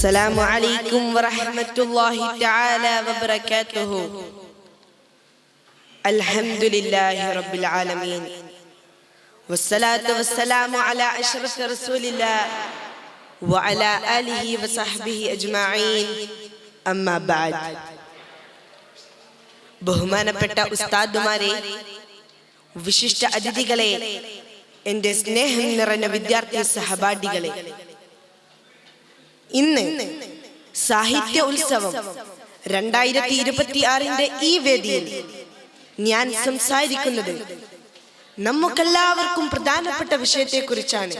السلام عليكم ورحمة الله تعالى وبركاته. الحمد لله رب العالمين والصلاة والسلام على أشرف رسول الله وعلى آله وصحبه أجمعين. أما بعد. ബഹുമാനപ്പെട്ട ഉസ്താദുമാരെ, വിശിഷ്ട അതിഥികളെ, എൻ്റെ സ്നേഹം നിറഞ്ഞ വിദ്യാർത്ഥി സഹപാഠികളെ, ഇന്ന് സാഹിത്യ ഉത്സവം 2026 ഈ വേദിയിൽ ഞാൻ സംസാരിക്കുന്നത് നമുക്കെല്ലാവർക്കും പ്രധാനപ്പെട്ട വിഷയത്തെക്കുറിച്ചാണ്.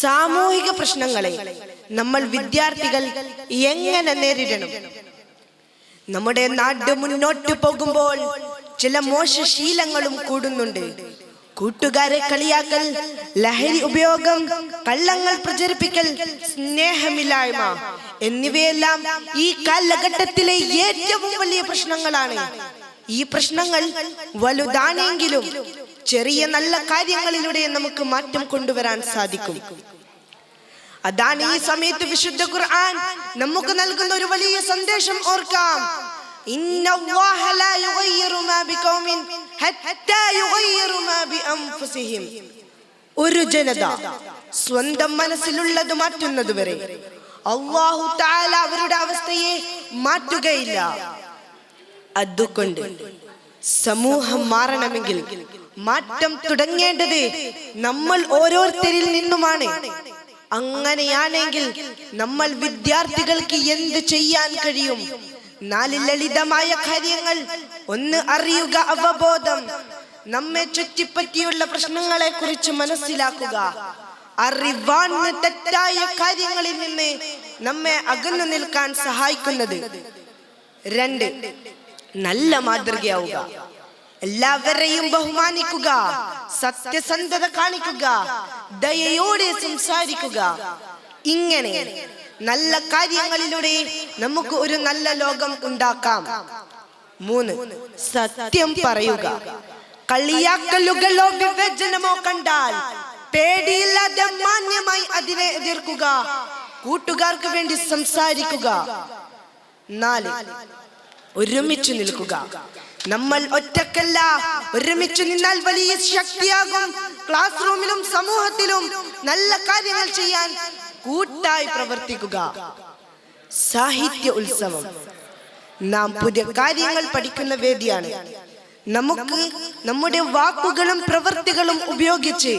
സാമൂഹിക പ്രശ്നങ്ങളെ നമ്മൾ വിദ്യാർത്ഥികൾ എങ്ങനെ നേരിടണം? നമ്മുടെ നാട് മുന്നോട്ട് പോകുമ്പോൾ ചില മോശശീലങ്ങളും കൂടുന്നുണ്ട്. കൂട്ടുകാരെ കളിയാക്കൽ, ലഹരി ഉപയോഗം, കള്ളങ്ങൾ പ്രചരിപ്പിക്കൽ, സ്നേഹമില്ലായ്മ എന്നിവയെല്ലാം ഈ കാലഘട്ടത്തിലെ ഏറ്റവും വലിയ പ്രശ്നങ്ങളാണ്. ഈ പ്രശ്നങ്ങൾ വലുതാണെങ്കിലും ചെറിയ നല്ല കാര്യങ്ങളിലൂടെ നമുക്ക് മാറ്റം കൊണ്ടുവരാൻ സാധിക്കും. അതാണ് ഈ സമയത്ത് വിശുദ്ധ ഖുർആൻ നമുക്ക് നൽകുന്ന ഒരു വലിയ സന്ദേശം. ഓർക്കാം, ഇന്നല്ലാഹ ലാ യുഗയ്യിറു മാ ബിഖൗമിൻ ഹത്താ യുഗയ്യിറു മാ ബിഅൻഫുസിഹിം. ഒരു ജനത സ്വന്തം മനസ്സിലുള്ളത് മാറ്റുന്നതുവരെ അല്ലാഹു തആല അവരുടെ അവസ്ഥയെ മാറ്റുകയില്ല. അതുകൊണ്ട് സമൂഹം മാറണമെങ്കിൽ മാറ്റം തുടങ്ങേണ്ടത് നമ്മൾ ഓരോരുത്തരിൽ നിന്നുമാണ്. അങ്ങനെയാണെങ്കിൽ നമ്മൾ വിദ്യാർത്ഥികൾക്ക് എന്ത് ചെയ്യാൻ കഴിയും? 4 ലളിതമായ കാര്യങ്ങൾ. 1, അറിയുക, അവബോധം. നമ്മെ ചുറ്റിപ്പറ്റിയുള്ള പ്രശ്നങ്ങളെ കുറിച്ച് മനസ്സിലാക്കുക. അറിവാണ് തെറ്റായ കാര്യങ്ങളിൽ നിന്ന് നമ്മെ അകന്നു നിൽക്കാൻ സഹായിക്കുന്നത്. 2, നല്ല മാതൃകയാവുക. എല്ലാവരെയും ബഹുമാനിക്കുക, സത്യസന്ധത കാണിക്കുക, ദയയോടെ സംസാരിക്കുക. ഇങ്ങനെ നല്ല കാര്യങ്ങളിലൂടെ നമുക്ക് ഒരു നല്ല ലോകം ഉണ്ടാക്കാം. 3, സത്യം പറയുക. കളിയാക്കലുകളോ വിവേചനമോ കണ്ടാൽ പേടിയില്ലാതെ മാന്യമായി അതിനെ എതിർക്കുക. കൂട്ടുകാർക്ക് വേണ്ടി സംസാരിക്കുക. 4, ഒരുമിച്ച് നിൽക്കുക. നമ്മൾ ഒറ്റക്കല്ല, ഒരുമിച്ച് നിന്നാൽ വലിയ ശക്തിയാകും. ക്ലാസ് റൂമിലും സമൂഹത്തിലും നല്ല കാര്യങ്ങൾ ചെയ്യാൻ കൂട്ടായി പ്രവർത്തിക്കുക. സാഹിത്യ ഉത്സവം നാം പുതിയ കാര്യങ്ങൾ പഠിക്കുന്ന വേദിയാണ്. നമുക്ക് നമ്മുടെ വാക്കുകളും പ്രവൃത്തികളും ഉപയോഗിച്ച്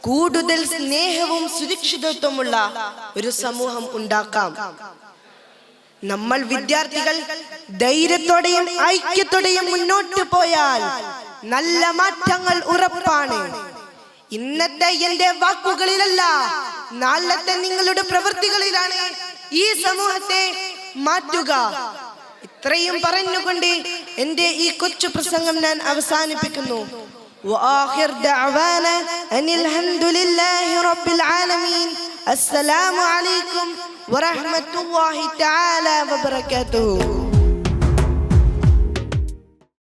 കൂടുതൽ സ്നേഹവും സുരക്ഷിതത്വമുള്ള ഒരു സമൂഹം ഉണ്ടാക്കാം. നമ്മൾ വിദ്യാർത്ഥികൾ ധൈര്യത്തോടെയും ഐക്യത്തോടെയും മുന്നോട്ട് പോയാൽ നല്ല മാറ്റങ്ങൾ ഉറപ്പാണ്. ഇന്നത്തെ എന്റെ വാക്കുകളിലല്ല, നാളത്തെ നിങ്ങളുടെ പ്രവൃത്തികളിലാണ് ഈ സമൂഹത്തെ മാറ്റുക. ഇത്രയും പറഞ്ഞുകൊണ്ട് എന്റെ ഈ കൊച്ചു പ്രസംഗം ഞാൻ അവസാനിപ്പിക്കുന്നു. وآخر دعوانا أن الحمد لله رب العالمين. السلام عليكم ورحمة الله تعالى وبركاته.